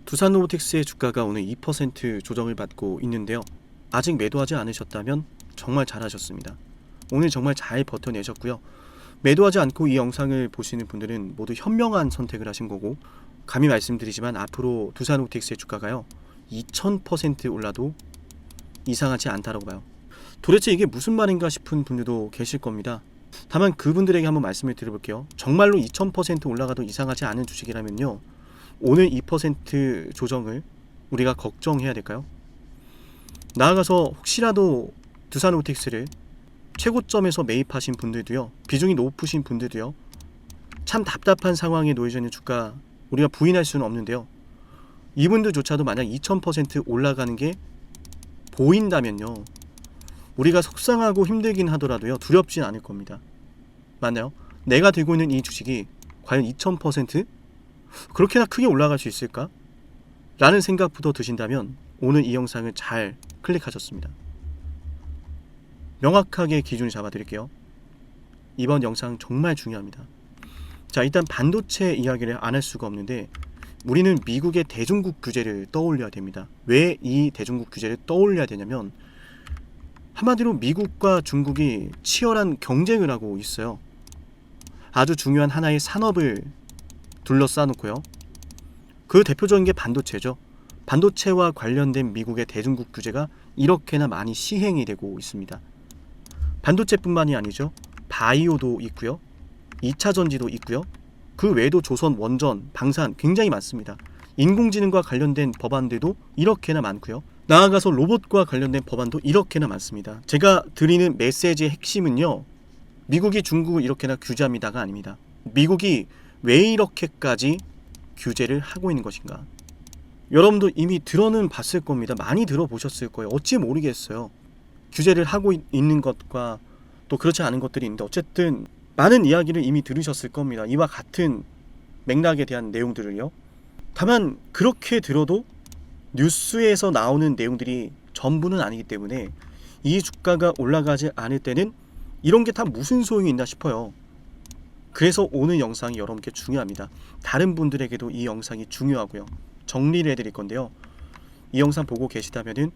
두산로보틱스의 주가가 오늘 2% 조정을 받고 있는데요. 아직 매도하지 않으셨다면 정말 잘하셨습니다. 오늘 정말 잘 버텨내셨고요. 매도하지 않고 이 영상을 보시는 분들은 모두 현명한 선택을 하신 거고, 감히 말씀드리지만 앞으로 두산로보틱스의 주가가요 2000% 올라도 이상하지 않다라고 봐요. 도대체 이게 무슨 말인가 싶은 분들도 계실 겁니다. 다만 그분들에게 한번 말씀을 드려볼게요. 정말로 2000% 올라가도 이상하지 않은 주식이라면요, 오늘 2% 조정을 우리가 걱정해야 될까요? 나아가서 혹시라도 두산로보틱스를 최고점에서 매입하신 분들도요, 비중이 높으신 분들도요, 참 답답한 상황에 놓여져 있는 주가 우리가 부인할 수는 없는데요, 이분들조차도 만약 2000% 올라가는 게 보인다면요, 우리가 속상하고 힘들긴 하더라도요 두렵진 않을 겁니다. 맞나요? 내가 들고 있는 이 주식이 과연 2000% 그렇게나 크게 올라갈 수 있을까? 라는 생각부터 드신다면 오늘 이 영상을 잘 클릭하셨습니다. 명확하게 기준을 잡아드릴게요. 이번 영상 정말 중요합니다. 자, 일단 반도체 이야기를 안 할 수가 없는데, 우리는 미국의 대중국 규제를 떠올려야 됩니다. 왜 이 대중국 규제를 떠올려야 되냐면, 한마디로 미국과 중국이 치열한 경쟁을 하고 있어요. 아주 중요한 하나의 산업을 둘러싸놓고요. 그 대표적인 게 반도체죠. 반도체와 관련된 미국의 대중국 규제가 이렇게나 많이 시행이 되고 있습니다. 반도체뿐만이 아니죠. 바이오도 있고요. 2차 전지도 있고요. 그 외에도 조선, 원전, 방산 굉장히 많습니다. 인공지능과 관련된 법안들도 이렇게나 많고요. 나아가서 로봇과 관련된 법안도 이렇게나 많습니다. 제가 드리는 메시지의 핵심은요, 미국이 중국을 이렇게나 규제합니다가 아닙니다. 미국이 왜 이렇게까지 규제를 하고 있는 것인가? 여러분도 이미 들어는 봤을 겁니다. 많이 들어보셨을 거예요. 어찌 모르겠어요. 규제를 하고 있는 것과 또 그렇지 않은 것들이 있는데, 어쨌든 많은 이야기를 이미 들으셨을 겁니다. 이와 같은 맥락에 대한 내용들을요. 다만 그렇게 들어도 뉴스에서 나오는 내용들이 전부는 아니기 때문에 이 주가가 올라가지 않을 때는 이런 게 다 무슨 소용이 있나 싶어요. 그래서 오늘 영상이 여러분께 중요합니다. 다른 분들에게도 이 영상이 중요하고요. 정리를 해드릴 건데요. 이 영상 보고 계시다면은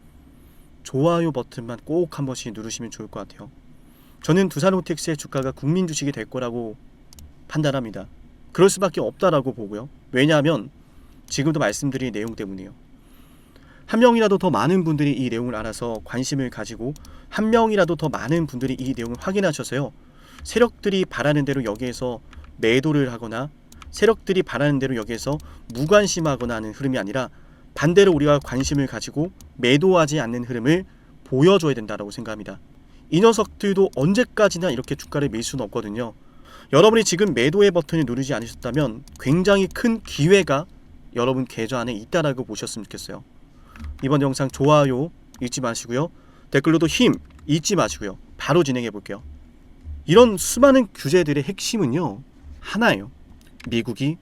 좋아요 버튼만 꼭 한 번씩 누르시면 좋을 것 같아요. 저는 두산로보틱스의 주가가 국민 주식이 될 거라고 판단합니다. 그럴 수밖에 없다라고 보고요. 왜냐하면 지금도 말씀드린 내용 때문이에요. 한 명이라도 더 많은 분들이 이 내용을 알아서 관심을 가지고, 한 명이라도 더 많은 분들이 이 내용을 확인하셔서요, 세력들이 바라는 대로 여기에서 매도를 하거나 세력들이 바라는 대로 여기에서 무관심하거나 하는 흐름이 아니라 반대로 우리가 관심을 가지고 매도하지 않는 흐름을 보여줘야 된다고 생각합니다. 이 녀석들도 언제까지나 이렇게 주가를 밀 수는 없거든요. 여러분이 지금 매도의 버튼을 누르지 않으셨다면 굉장히 큰 기회가 여러분 계좌 안에 있다라고 보셨으면 좋겠어요. 이번 영상 좋아요 잊지 마시고요. 댓글로도 힘 잊지 마시고요. 바로 진행해 볼게요. 이런 수많은 규제들의 핵심은요, 하나예요. 미국이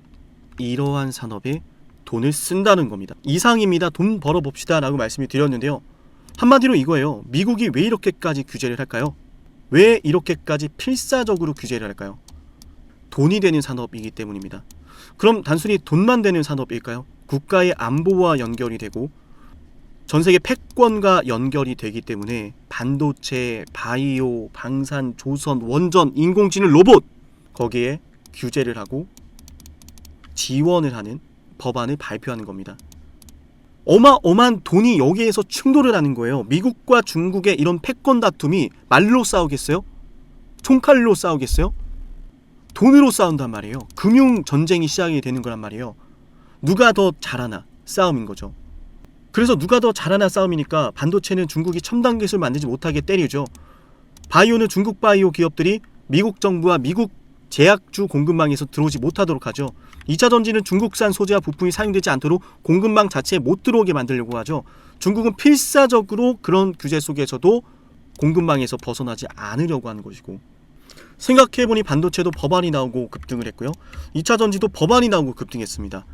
이러한 산업에 돈을 쓴다는 겁니다. 이상입니다. 돈 벌어봅시다 라고 말씀을 드렸는데요, 한마디로 이거예요. 미국이 왜 이렇게까지 규제를 할까요? 왜 이렇게까지 필사적으로 규제를 할까요? 돈이 되는 산업이기 때문입니다. 그럼 단순히 돈만 되는 산업일까요? 국가의 안보와 연결이 되고 전세계 패권과 연결이 되기 때문에 반도체, 바이오, 방산, 조선, 원전, 인공지능, 로봇, 거기에 규제를 하고 지원을 하는 법안을 발표하는 겁니다. 어마어마한 돈이 여기에서 충돌을 하는 거예요. 미국과 중국의 이런 패권 다툼이 말로 싸우겠어요? 총칼로 싸우겠어요? 돈으로 싸운단 말이에요. 금융 전쟁이 시작이 되는 거란 말이에요. 누가 더 잘하나 싸움인 거죠. 그래서 누가 더 잘하나 싸움이니까 반도체는 중국이 첨단 기술 만들지 못하게 때리죠. 바이오는 중국 바이오 기업들이 미국 정부와 미국 제약주 공급망에서 들어오지 못하도록 하죠. 2차 전지는 중국산 소재와 부품이 사용되지 않도록 공급망 자체에 못 들어오게 만들려고 하죠. 중국은 필사적으로 그런 규제 속에서도 공급망에서 벗어나지 않으려고 하는 것이고, 생각해보니 반도체도 법안이 나오고 급등을 했고요. 2차 전지도 법안이 나오고 급등했습니다.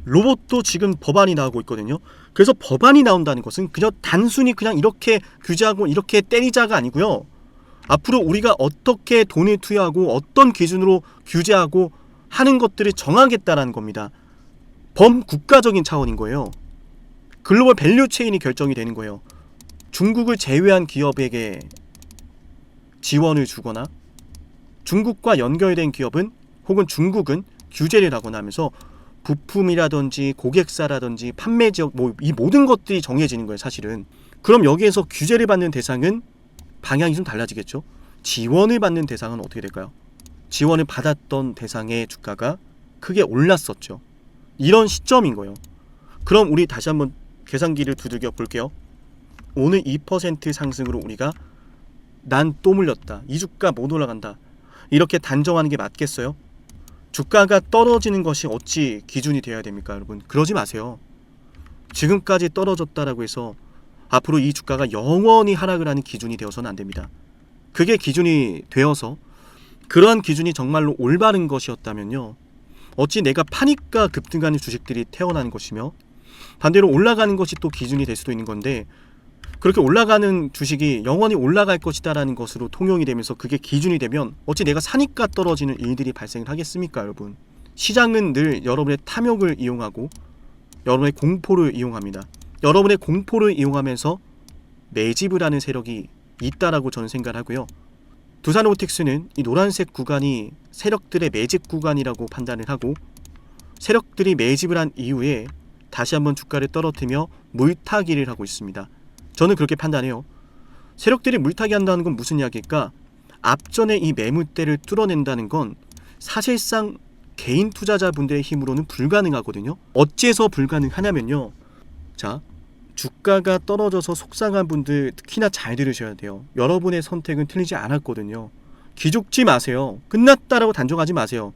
로봇도 지금 법안이 나오고 있거든요. 그래서 법안이 나온다는 것은 그냥 단순히 그냥 이렇게 규제하고 이렇게 때리자가 아니고요, 앞으로 우리가 어떻게 돈을 투여하고 어떤 기준으로 규제하고 하는 것들을 정하겠다라는 겁니다. 범국가적인 차원인 거예요. 글로벌 밸류 체인이 결정이 되는 거예요. 중국을 제외한 기업에게 지원을 주거나 중국과 연결된 기업은 혹은 중국은 규제를 하거나 하면서 부품이라든지 고객사라든지 판매 지역 이 모든 것들이 정해지는 거예요, 사실은. 그럼 여기에서 규제를 받는 대상은 방향이 좀 달라지겠죠. 지원을 받는 대상은 어떻게 될까요? 지원을 받았던 대상의 주가가 크게 올랐었죠. 이런 시점인 거예요. 그럼 우리 다시 한번 계산기를 두들겨 볼게요. 오늘 2% 상승으로 우리가 난 또 물렸다, 이 주가 못 올라간다, 이렇게 단정하는 게 맞겠어요? 주가가 떨어지는 것이 어찌 기준이 되어야 됩니까, 여러분? 그러지 마세요. 지금까지 떨어졌다라고 해서 앞으로 이 주가가 영원히 하락을 하는 기준이 되어서는 안 됩니다. 그게 기준이 되어서 그러한 기준이 정말로 올바른 것이었다면요, 어찌 내가 파니까 급등하는 주식들이 태어나는 것이며 반대로 올라가는 것이 또 기준이 될 수도 있는 건데, 그렇게 올라가는 주식이 영원히 올라갈 것이다 라는 것으로 통용이 되면서 그게 기준이 되면 어찌 내가 사니까 떨어지는 일들이 발생을 하겠습니까, 여러분? 시장은 늘 여러분의 탐욕을 이용하고 여러분의 공포를 이용합니다. 여러분의 공포를 이용하면서 매집을 하는 세력이 있다라고 저는 생각을 하고요. 두산로보틱스는 이 노란색 구간이 세력들의 매집 구간이라고 판단을 하고, 세력들이 매집을 한 이후에 다시 한번 주가를 떨어뜨리며 물타기를 하고 있습니다. 저는 그렇게 판단해요. 세력들이 물타기 한다는 건 무슨 이야기일까? 앞전에 이 매물대를 뚫어낸다는 건 사실상 개인 투자자분들의 힘으로는 불가능하거든요. 어째서 불가능하냐면요, 자, 주가가 떨어져서 속상한 분들 특히나 잘 들으셔야 돼요. 여러분의 선택은 틀리지 않았거든요. 기죽지 마세요. 끝났다라고 단정하지 마세요.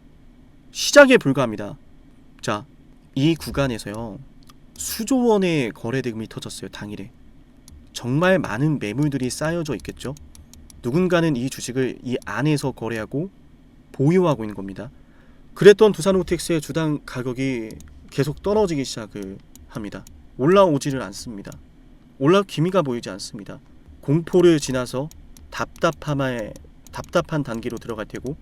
시작에 불과합니다. 자, 이 구간에서요, 수조 원의 거래 대금이 터졌어요, 당일에. 정말 많은 매물들이 쌓여져 있겠죠. 누군가는 이 주식을 이 안에서 거래하고 보유하고 있는 겁니다. 그랬던 두산로보틱스의 주당 가격이 계속 떨어지기 시작을 합니다. 올라오지를 않습니다. 올라올 기미가 보이지 않습니다. 공포를 지나서 답답한 단계로 들어갈 테고,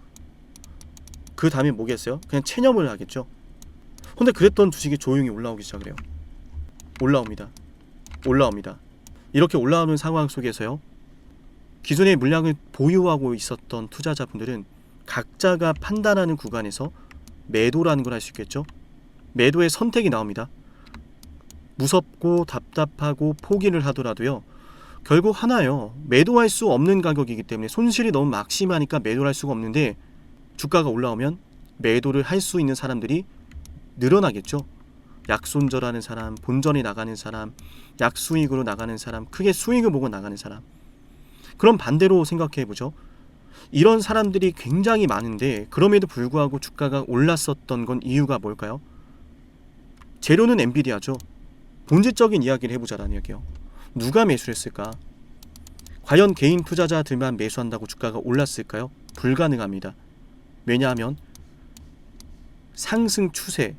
그 다음에 뭐겠어요? 그냥 체념을 하겠죠. 근데 그랬던 주식이 조용히 올라오기 시작을 해요. 올라옵니다. 이렇게 올라오는 상황 속에서요, 기존의 물량을 보유하고 있었던 투자자분들은 각자가 판단하는 구간에서 매도라는 걸 할 수 있겠죠. 매도의 선택이 나옵니다. 무섭고 답답하고 포기를 하더라도요, 결국 하나요, 매도할 수 없는 가격이기 때문에 손실이 너무 막심하니까 매도를 할 수가 없는데, 주가가 올라오면 매도를 할 수 있는 사람들이 늘어나겠죠. 약손절하는 사람, 본전이 나가는 사람, 약수익으로 나가는 사람, 크게 수익을 보고 나가는 사람. 그럼 반대로 생각해보죠. 이런 사람들이 굉장히 많은데 그럼에도 불구하고 주가가 올랐었던 건 이유가 뭘까요? 재료는 엔비디아죠. 본질적인 이야기를 해보자라는 이야기요. 누가 매수를 했을까? 과연 개인 투자자들만 매수한다고 주가가 올랐을까요? 불가능합니다. 왜냐하면 상승 추세라는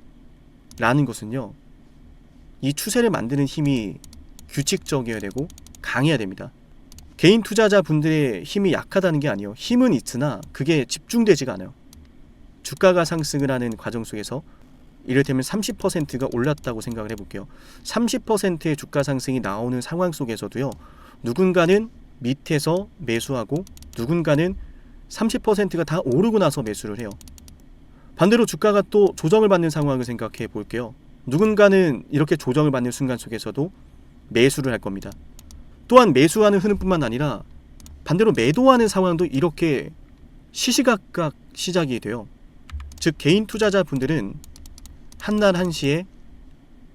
것은요, 이 추세를 만드는 힘이 규칙적이어야 되고 강해야 됩니다. 개인 투자자분들의 힘이 약하다는 게 아니에요. 힘은 있으나 그게 집중되지가 않아요. 주가가 상승을 하는 과정 속에서 이를테면 30%가 올랐다고 생각을 해볼게요. 30%의 주가 상승이 나오는 상황 속에서도요, 누군가는 밑에서 매수하고 누군가는 30%가 다 오르고 나서 매수를 해요. 반대로 주가가 또 조정을 받는 상황을 생각해 볼게요. 누군가는 이렇게 조정을 받는 순간 속에서도 매수를 할 겁니다. 또한 매수하는 흐름뿐만 아니라 반대로 매도하는 상황도 이렇게 시시각각 시작이 돼요. 즉 개인 투자자분들은 한날 한시에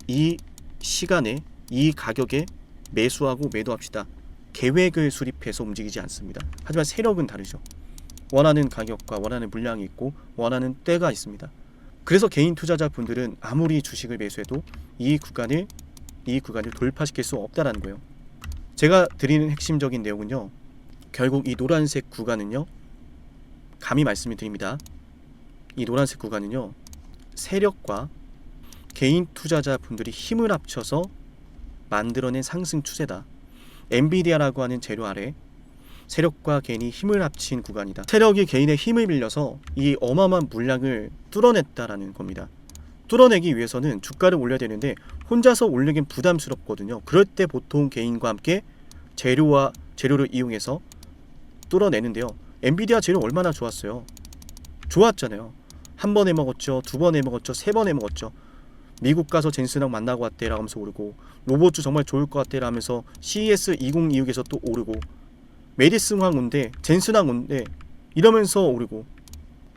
이 시간에 이 가격에 매수하고 매도합시다, 계획을 수립해서 움직이지 않습니다. 하지만 세력은 다르죠. 원하는 가격과 원하는 물량이 있고 원하는 때가 있습니다. 그래서 개인 투자자분들은 아무리 주식을 매수해도 이 구간을 돌파시킬 수 없다라는 거예요. 제가 드리는 핵심적인 내용은요, 결국 이 노란색 구간은요, 감히 말씀을 드립니다. 이 노란색 구간은요, 세력과 개인 투자자분들이 힘을 합쳐서 만들어낸 상승 추세다. 엔비디아라고 하는 재료 아래 세력과 개인이 힘을 합친 구간이다. 세력이 개인의 힘을 빌려서 이 어마어마한 물량을 뚫어냈다라는 겁니다. 뚫어내기 위해서는 주가를 올려야 되는데 혼자서 올리긴 부담스럽거든요. 그럴 때 보통 개인과 함께 재료를 이용해서 뚫어내는데요. 엔비디아 재료 얼마나 좋았어요. 좋았잖아요. 한 번 해먹었죠. 두 번 해먹었죠. 세 번 해먹었죠. 미국 가서 젠슨하고 만나고 왔대 라면서 오르고, 로봇주 정말 좋을 것 같대 라면서 CES 2026에서 또 오르고, 메디슨왕 온대, 젠슨왕 온대 이러면서 오르고,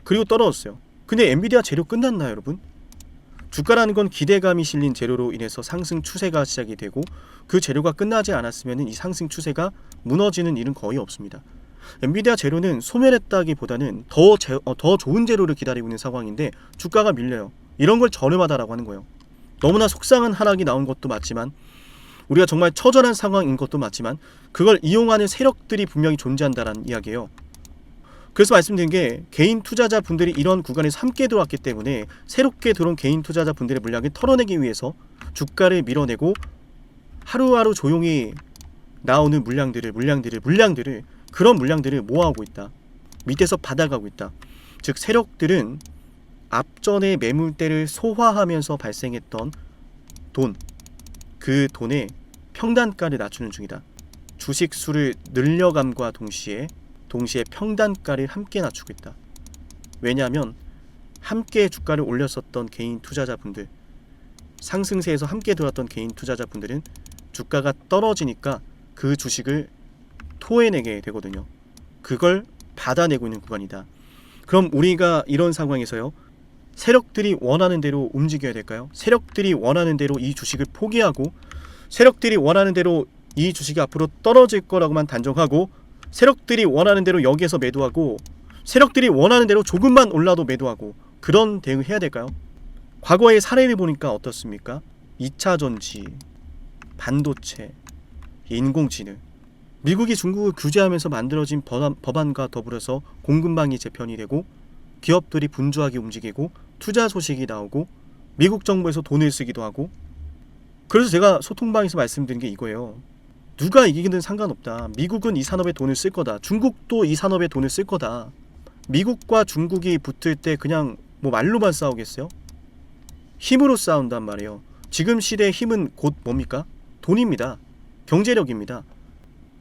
그리고 떨어졌어요. 근데 엔비디아 재료 끝났나요, 여러분? 주가라는 건 기대감이 실린 재료로 인해서 상승 추세가 시작이 되고, 그 재료가 끝나지 않았으면 이 상승 추세가 무너지는 일은 거의 없습니다. 엔비디아 재료는 소멸했다기보다는 더 좋은 재료를 기다리고 있는 상황인데 주가가 밀려요. 이런 걸 저렴하다라고 하는 거예요. 너무나 속상한 하락이 나온 것도 맞지만, 우리가 정말 처절한 상황인 것도 맞지만, 그걸 이용하는 세력들이 분명히 존재한다라는 이야기예요. 그래서 말씀드린 게, 개인 투자자분들이 이런 구간에서 함께 들어왔기 때문에 새롭게 들어온 개인 투자자분들의 물량을 털어내기 위해서 주가를 밀어내고, 하루하루 조용히 나오는 물량들을 그런 물량들을 모아오고 있다. 밑에서 받아가고 있다. 즉 세력들은 앞전에 매물대를 소화하면서 발생했던 돈, 그 돈의 평단가를 낮추는 중이다. 주식 수를 늘려감과 동시에 평단가를 함께 낮추고 있다. 왜냐하면 함께 주가를 올렸었던 개인 투자자분들, 상승세에서 함께 들어왔던 개인 투자자분들은 주가가 떨어지니까 그 주식을 토해내게 되거든요. 그걸 받아내고 있는 구간이다. 그럼 우리가 이런 상황에서요, 세력들이 원하는 대로 움직여야 될까요? 세력들이 원하는 대로 이 주식을 포기하고, 세력들이 원하는 대로 이 주식이 앞으로 떨어질 거라고만 단정하고, 세력들이 원하는 대로 여기에서 매도하고, 세력들이 원하는 대로 조금만 올라도 매도하고, 그런 대응해야 될까요? 과거의 사례를 보니까 어떻습니까? 2차전지, 반도체, 인공지능, 미국이 중국을 규제하면서 만들어진 법안과 더불어서 공급망이 재편이 되고, 기업들이 분주하게 움직이고, 투자 소식이 나오고, 미국 정부에서 돈을 쓰기도 하고. 그래서 제가 소통방에서 말씀드린 게 이거예요. 누가 이기든 상관없다. 미국은 이 산업에 돈을 쓸 거다. 중국도 이 산업에 돈을 쓸 거다. 미국과 중국이 붙을 때 그냥 뭐 말로만 싸우겠어요? 힘으로 싸운단 말이에요. 지금 시대의 힘은 곧 뭡니까? 돈입니다. 경제력입니다.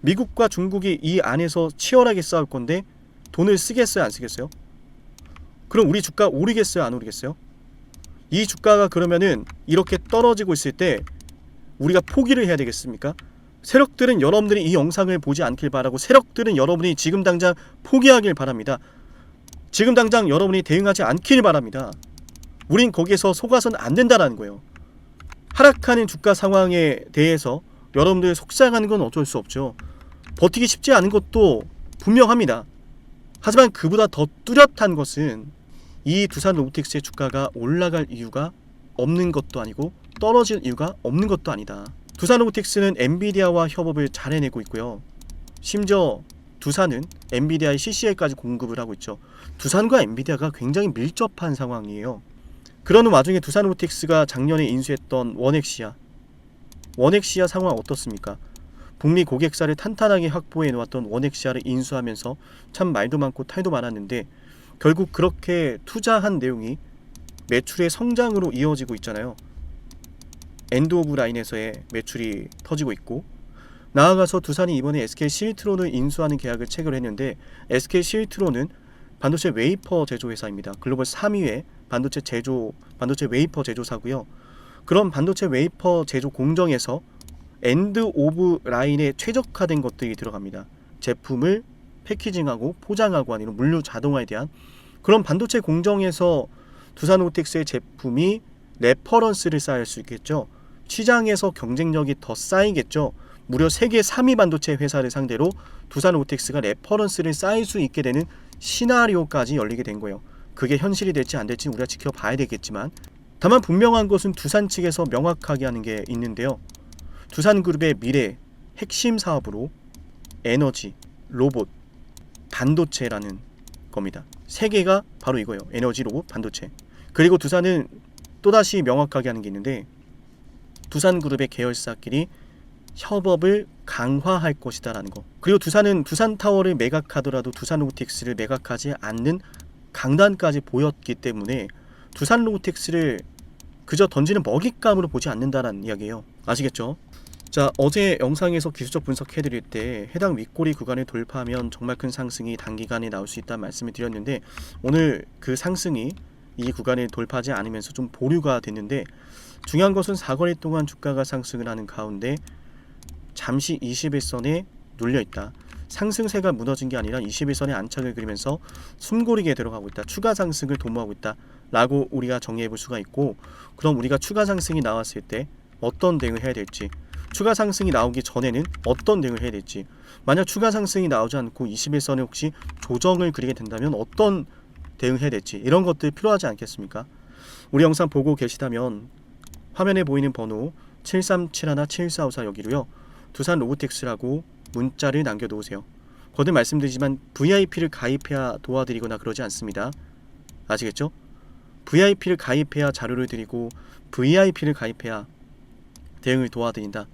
미국과 중국이 이 안에서 치열하게 싸울 건데 돈을 쓰겠어요, 안 쓰겠어요? 그럼 우리 주가 오르겠어요, 안 오르겠어요? 이 주가가 그러면은 이렇게 떨어지고 있을 때 우리가 포기를 해야 되겠습니까? 세력들은 여러분들이 이 영상을 보지 않길 바라고, 세력들은 여러분이 지금 당장 포기하길 바랍니다. 지금 당장 여러분이 대응하지 않길 바랍니다. 우린 거기에서 속아서는 안 된다는 거예요. 하락하는 주가 상황에 대해서 여러분들 속상하는 건 어쩔 수 없죠. 버티기 쉽지 않은 것도 분명합니다. 하지만 그보다 더 뚜렷한 것은 이 두산 로보틱스의 주가가 올라갈 이유가 없는 것도 아니고 떨어질 이유가 없는 것도 아니다. 두산 로보틱스는 엔비디아와 협업을 잘 해내고 있고요. 심지어 두산은 엔비디아의 CCL까지 공급을 하고 있죠. 두산과 엔비디아가 굉장히 밀접한 상황이에요. 그러는 와중에 두산 로보틱스가 작년에 인수했던 원엑시아 상황 어떻습니까? 북미 고객사를 탄탄하게 확보해 놓았던 원엑시아를 인수하면서 참 말도 많고 탈도 많았는데, 결국 그렇게 투자한 내용이 매출의 성장으로 이어지고 있잖아요. 엔드 오브 라인에서의 매출이 터지고 있고, 나아가서 두산이 이번에 SK 실트론을 인수하는 계약을 체결했는데, SK 실트론은 반도체 웨이퍼 제조 회사입니다. 글로벌 3위의 반도체 웨이퍼 제조사고요. 그런 반도체 웨이퍼 제조 공정에서 엔드 오브 라인에 최적화된 것들이 들어갑니다. 제품을 패키징하고 포장하고 하는 이런 물류 자동화에 대한 그런 반도체 공정에서 두산 로보틱스의 제품이 레퍼런스를 쌓을 수 있겠죠. 시장에서 경쟁력이 더 쌓이겠죠. 무려 세계 3위 반도체 회사를 상대로 두산 로보틱스가 레퍼런스를 쌓을 수 있게 되는 시나리오까지 열리게 된 거예요. 그게 현실이 될지 안 될지 우리가 지켜봐야 되겠지만, 다만 분명한 것은 두산 측에서 명확하게 하는 게 있는데요. 두산그룹의 미래 핵심 사업으로 에너지, 로봇, 반도체라는 겁니다. 세 개가 바로 이거예요. 에너지, 로봇, 반도체. 그리고 두산은 또다시 명확하게 하는 게 있는데, 두산그룹의 계열사끼리 협업을 강화할 것이다 라는 거. 그리고 두산은 두산타워를 매각하더라도 두산 로보틱스를 매각하지 않는 강단까지 보였기 때문에 두산 로보틱스를 그저 던지는 먹잇감으로 보지 않는다는 이야기예요. 아시겠죠? 자, 어제 영상에서 기술적 분석해드릴 때 해당 윗꼬리 구간을 돌파하면 정말 큰 상승이 단기간에 나올 수 있다는 말씀을 드렸는데, 오늘 그 상승이 이 구간을 돌파하지 않으면서 좀 보류가 됐는데, 중요한 것은 4거래 동안 주가가 상승을 하는 가운데 잠시 21선에 눌려있다. 상승세가 무너진 게 아니라 21선에 안착을 그리면서 숨고르기에 들어가고 있다. 추가 상승을 도모하고 있다 라고 우리가 정리해 볼 수가 있고, 그럼 우리가 추가 상승이 나왔을 때 어떤 대응을 해야 될지, 추가 상승이 나오기 전에는 어떤 대응을 해야 될지, 만약 추가 상승이 나오지 않고 21선에 혹시 조정을 그리게 된다면 어떤 대응을 해야 될지, 이런 것들 필요하지 않겠습니까? 우리 영상 보고 계시다면 화면에 보이는 번호 7371-7454 여기로요, 두산 로보텍스라고 문자를 남겨놓으세요. 거듭 말씀드리지만 VIP를 가입해야 도와드리거나 그러지 않습니다. 아시겠죠? VIP를 가입해야 자료를 드리고 VIP를 가입해야 대응을 도와드린다,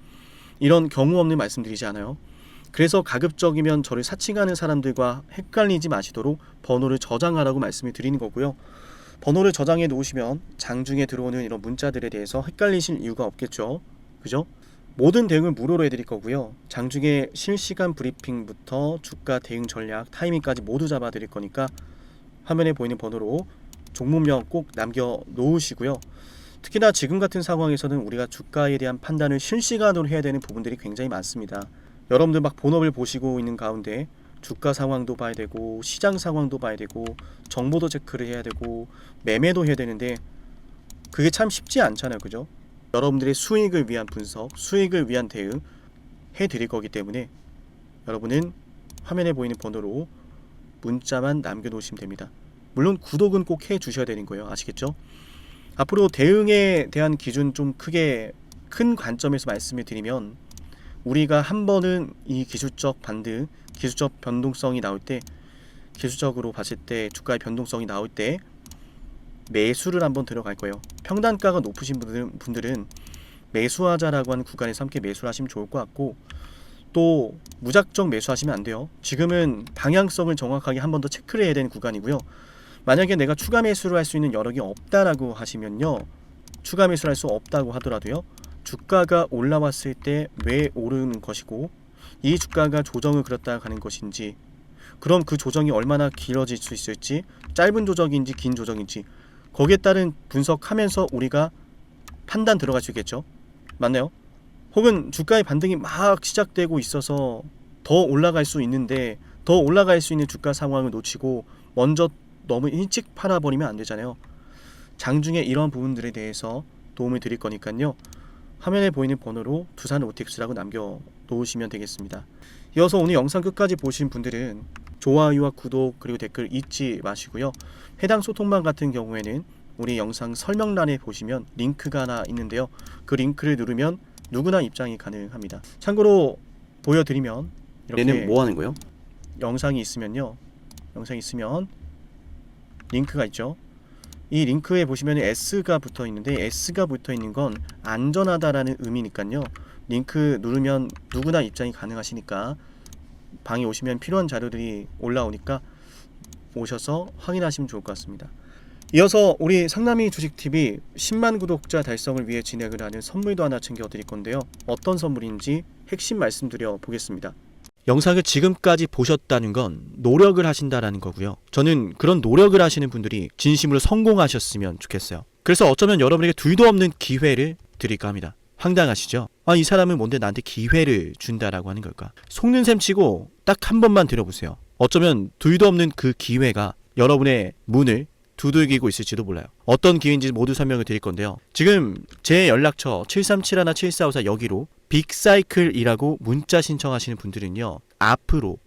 이런 경우 없는 말씀드리지 않아요. 그래서 가급적이면 저를 사칭하는 사람들과 헷갈리지 마시도록 번호를 저장하라고 말씀을 드리는 거고요. 번호를 저장해 놓으시면 장중에 들어오는 이런 문자들에 대해서 헷갈리실 이유가 없겠죠. 그죠? 모든 대응을 무료로 해드릴 거고요. 장중에 실시간 브리핑부터 주가 대응 전략, 타이밍까지 모두 잡아 드릴 거니까 화면에 보이는 번호로 종목명 꼭 남겨 놓으시고요. 특히나 지금 같은 상황에서는 우리가 주가에 대한 판단을 실시간으로 해야 되는 부분들이 굉장히 많습니다. 여러분들 막 본업을 보시고 있는 가운데 주가 상황도 봐야 되고 시장 상황도 봐야 되고 정보도 체크를 해야 되고 매매도 해야 되는데 그게 참 쉽지 않잖아요. 그죠? 여러분들의 수익을 위한 분석, 수익을 위한 대응 해드릴 거기 때문에 여러분은 화면에 보이는 번호로 문자만 남겨놓으시면 됩니다. 물론 구독은 꼭 해주셔야 되는 거예요. 아시겠죠? 앞으로 대응에 대한 기준 좀 크게 큰 관점에서 말씀을 드리면, 우리가 한 번은 이 기술적 반등, 기술적 변동성이 나올 때, 기술적으로 봤을 때 주가의 변동성이 나올 때 매수를 한번 들어갈 거예요. 평단가가 높으신 분들은 매수하자라고 하는 구간에서 함께 매수를 하시면 좋을 것 같고, 또 무작정 매수하시면 안 돼요. 지금은 방향성을 정확하게 한 번 더 체크를 해야 되는 구간이고요. 만약에 내가 추가 매수를 할 수 있는 여력이 없다라고 하시면요, 추가 매수를 할 수 없다고 하더라도요, 주가가 올라왔을 때 왜 오르는 것이고 이 주가가 조정을 그렸다 가는 것인지, 그럼 그 조정이 얼마나 길어질 수 있을지, 짧은 조정인지 긴 조정인지, 거기에 따른 분석하면서 우리가 판단 들어갈 수 있겠죠. 맞나요? 혹은 주가의 반등이 막 시작되고 있어서 더 올라갈 수 있는데, 더 올라갈 수 있는 주가 상황을 놓치고 먼저 너무 일찍 팔아버리면 안 되잖아요. 장중에 이런 부분들에 대해서 도움을 드릴 거니까요, 화면에 보이는 번호로 두산 로보텍스라고 남겨 놓으시면 되겠습니다. 이어서 오늘 영상 끝까지 보신 분들은 좋아요와 구독 그리고 댓글 잊지 마시고요. 해당 소통방 같은 경우에는 우리 영상 설명란에 보시면 링크가 하나 있는데요, 그 링크를 누르면 누구나 입장이 가능합니다. 참고로 보여드리면 이렇게 얘는 뭐 하는 거예요? 영상이 있으면요, 영상이 있으면 링크가 있죠. 이 링크에 보시면 S가 붙어 있는데, S가 붙어 있는 건 안전하다라는 의미니까요, 링크 누르면 누구나 입장이 가능하시니까 방에 오시면 필요한 자료들이 올라오니까 오셔서 확인하시면 좋을 것 같습니다. 이어서 우리 상남이 주식TV 10만 구독자 달성을 위해 진행을 하는 선물도 하나 챙겨드릴 건데요, 어떤 선물인지 핵심 말씀드려 보겠습니다. 영상을 지금까지 보셨다는 건 노력을 하신다라는 거고요. 저는 그런 노력을 하시는 분들이 진심으로 성공하셨으면 좋겠어요. 그래서 어쩌면 여러분에게 둘도 없는 기회를 드릴까 합니다. 황당하시죠? 이 사람은 뭔데 나한테 기회를 준다라고 하는 걸까? 속는 셈 치고 딱 한 번만 들어보세요. 어쩌면 둘도 없는 그 기회가 여러분의 문을 두들기고 있을지도 몰라요. 어떤 기회인지 모두 설명을 드릴 건데요, 지금 제 연락처 7371-7454 여기로 빅사이클이라고 문자 신청하시는 분들은요, 앞으로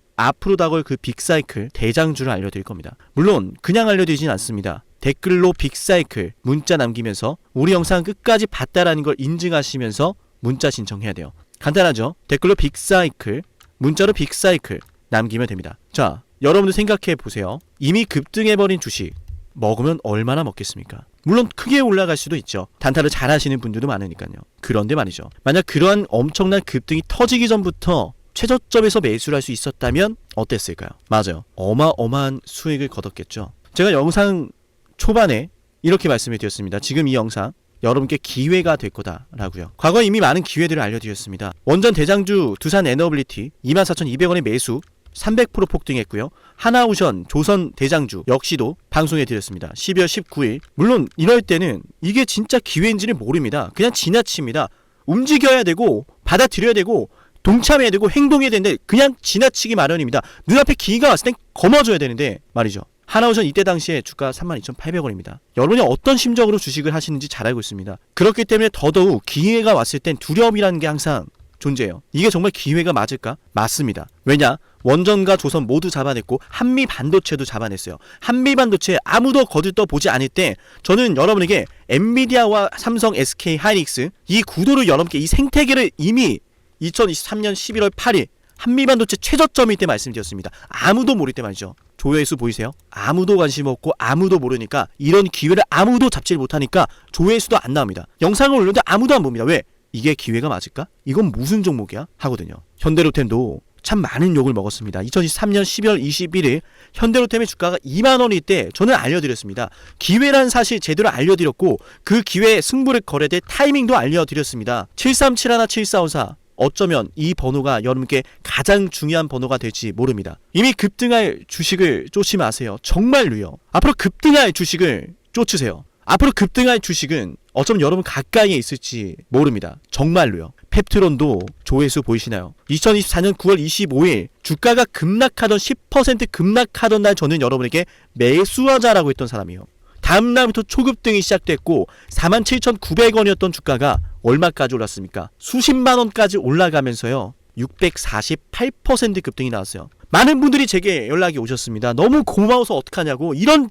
다가올 그 빅사이클 대장주를 알려드릴 겁니다. 물론 그냥 알려드리진 않습니다. 댓글로 빅사이클 문자 남기면서 우리 영상 끝까지 봤다라는 걸 인증하시면서 문자 신청해야 돼요. 간단하죠? 댓글로 빅사이클, 문자로 빅사이클 남기면 됩니다. 자, 여러분들 생각해 보세요. 이미 급등해버린 주식 먹으면 얼마나 먹겠습니까? 물론 크게 올라갈 수도 있죠. 단타를 잘 하시는 분들도 많으니까요. 그런데 말이죠, 만약 그러한 엄청난 급등이 터지기 전부터 최저점에서 매수를 할 수 있었다면 어땠을까요? 맞아요, 어마어마한 수익을 거뒀겠죠. 제가 영상 초반에 이렇게 말씀을 드렸습니다. 지금 이 영상 여러분께 기회가 될 거다라고요. 과거에 이미 많은 기회들을 알려드렸습니다. 원전 대장주 두산 에너빌리티 24,200원의 매수 300% 폭등했고요. 하나오션 조선 대장주 역시도 방송해드렸습니다. 12월 19일. 물론 이럴 때는 이게 진짜 기회인지를 모릅니다. 그냥 지나칩니다. 움직여야 되고 받아들여야 되고 동참해야 되고 행동해야 되는데 그냥 지나치기 마련입니다. 눈앞에 기회가 왔을 땐 거머줘야 되는데 말이죠. 하나오션 이때 당시에 주가 32,800원입니다. 여러분이 어떤 심정으로 주식을 하시는지 잘 알고 있습니다. 그렇기 때문에 더더욱 기회가 왔을 땐 두려움이라는 게 항상 존재해요. 이게 정말 기회가 맞을까? 맞습니다. 왜냐? 원전과 조선 모두 잡아냈고 한미 반도체도 잡아냈어요. 한미 반도체 아무도 거들떠 보지 않을 때 저는 여러분에게 엔비디아와 삼성, SK 하이닉스 이 구도를 여러분께 이 생태계를 이미 2023년 11월 8일 한미 반도체 최저점일 때 말씀드렸습니다. 아무도 모를 때 말이죠. 조회수 보이세요? 아무도 관심 없고 아무도 모르니까 이런 기회를 아무도 잡지 못하니까 조회수도 안 나옵니다. 영상을 올렸는데 아무도 안 봅니다. 왜? 이게 기회가 맞을까? 이건 무슨 종목이야? 하거든요. 현대로템도 참 많은 욕을 먹었습니다. 2023년 12월 21일 현대로템의 주가가 2만원일 때 저는 알려드렸습니다. 기회란 사실 제대로 알려드렸고 그 기회에 승부를 걸어야 될 타이밍도 알려드렸습니다. 7371, 7454 어쩌면 이 번호가 여러분께 가장 중요한 번호가 될지 모릅니다. 이미 급등할 주식을 쫓지 마세요. 정말로요. 앞으로 급등할 주식을 쫓으세요. 앞으로 급등할 주식은 어쩌면 여러분 가까이에 있을지 모릅니다. 정말로요. 펩트론도 조회수 보이시나요? 2024년 9월 25일 주가가 급락하던 10% 급락하던 날 저는 여러분에게 매수하자라고 했던 사람이에요. 다음 날부터 초급등이 시작됐고 47,900원이었던 주가가 얼마까지 올랐습니까? 수십만 원까지 올라가면서요. 648% 급등이 나왔어요. 많은 분들이 제게 연락이 오셨습니다. 너무 고마워서 어떡하냐고. 이런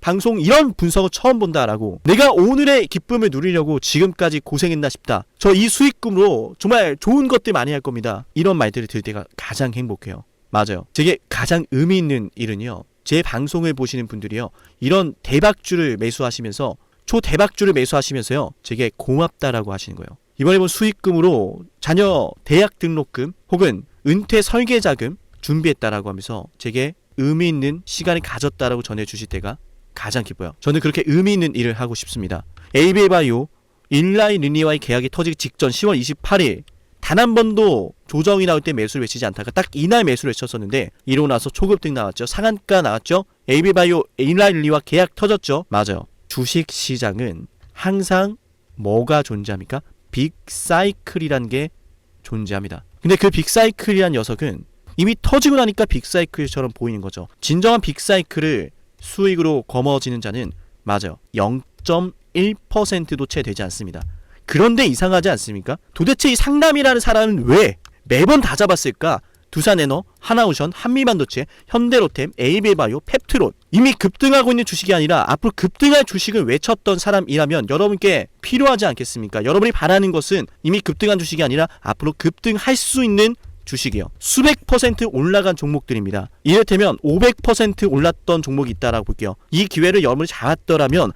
방송 이런 분석을 처음 본다라고. 내가 오늘의 기쁨을 누리려고 지금까지 고생했나 싶다. 저 이 수익금으로 정말 좋은 것들 많이 할 겁니다. 이런 말들을 들을 때가 가장 행복해요. 맞아요. 제게 가장 의미 있는 일은요. 제 방송을 보시는 분들이요. 이런 대박주를 매수하시면서 초대박주를 매수하시면서요. 제게 고맙다라고 하시는 거예요. 이번에 본 수익금으로 자녀 대학 등록금 혹은 은퇴 설계자금 준비했다라고 하면서 제게 의미 있는 시간을 가졌다라고 전해주실 때가 가장 기뻐요. 저는 그렇게 의미 있는 일을 하고 싶습니다. 에이비바이오 일라이 르니와의 계약이 터지기 직전 10월 28일 단 한 번도 조정이 나올 때 매수를 외치지 않다가 딱 이날 매수를 외쳤었는데 이러고 나서 초급등 나왔죠. 상한가 나왔죠. 에이비바이오 일라이 르니와 계약 터졌죠. 맞아요. 주식시장은 항상 뭐가 존재합니까? 빅사이클이란 게 존재합니다. 근데 그 빅사이클이란 녀석은 이미 터지고 나니까 빅사이클처럼 보이는 거죠. 진정한 빅사이클을 수익으로 거머쥐는 자는 맞아요. 0.1%도 채 되지 않습니다. 그런데 이상하지 않습니까? 도대체 이 상남이라는 사람은 왜 매번 다 잡았을까? 두산에너, 하나오션, 한미반도체, 현대로템, 에이비바이오, 펩트론 이미 급등하고 있는 주식이 아니라 앞으로 급등할 주식을 외쳤던 사람이라면 여러분께 필요하지 않겠습니까? 여러분이 바라는 것은 이미 급등한 주식이 아니라 앞으로 급등할 수 있는 주식이요. 수백 % 올라간 종목들입니다. 이를테면 500% 올랐던 종목이 있다라고 볼게요. 이 기회를 여러분이 잡았더라면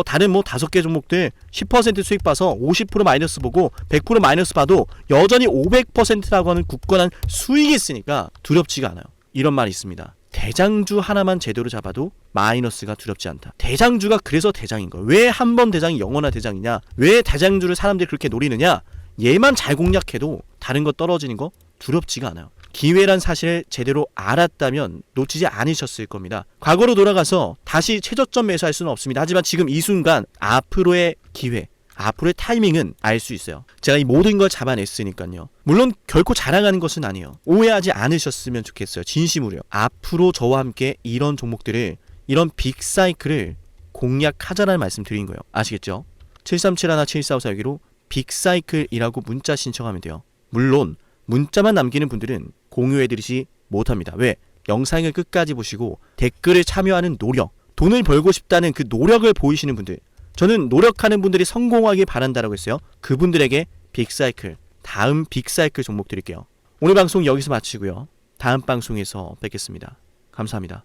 다른 5개 종목들 10% 수익 봐서 50% 마이너스 보고 100% 마이너스 봐도 여전히 500%라고 하는 굳건한 수익이 있으니까 두렵지가 않아요. 이런 말이 있습니다. 대장주 하나만 제대로 잡아도 마이너스가 두렵지 않다. 대장주가 그래서 대장인 거예요. 왜 한 번 대장이 영원한 대장이냐? 왜 대장주를 사람들이 그렇게 노리느냐? 얘만 잘 공략해도 다른 거 떨어지는 거 두렵지가 않아요. 기회란 사실을 제대로 알았다면 놓치지 않으셨을 겁니다. 과거로 돌아가서 다시 최저점 매수할 수는 없습니다. 하지만 지금 이 순간 앞으로의 기회, 앞으로의 타이밍은 알 수 있어요. 제가 이 모든 걸 잡아냈으니까요. 물론 결코 자랑하는 것은 아니에요. 오해하지 않으셨으면 좋겠어요. 진심으로요. 앞으로 저와 함께 이런 종목들을, 이런 빅사이클을 공략하자라는 말씀 드린 거예요. 아시겠죠? 7371, 7454 여기로 빅사이클이라고 문자 신청하면 돼요. 물론 문자만 남기는 분들은 공유해드리지 못합니다. 왜? 영상을 끝까지 보시고 댓글을 참여하는 노력, 돈을 벌고 싶다는 그 노력을 보이시는 분들, 저는 노력하는 분들이 성공하길 바란다라고 했어요. 그분들에게 빅사이클, 다음 빅사이클 종목 드릴게요. 오늘 방송 여기서 마치고요. 다음 방송에서 뵙겠습니다. 감사합니다.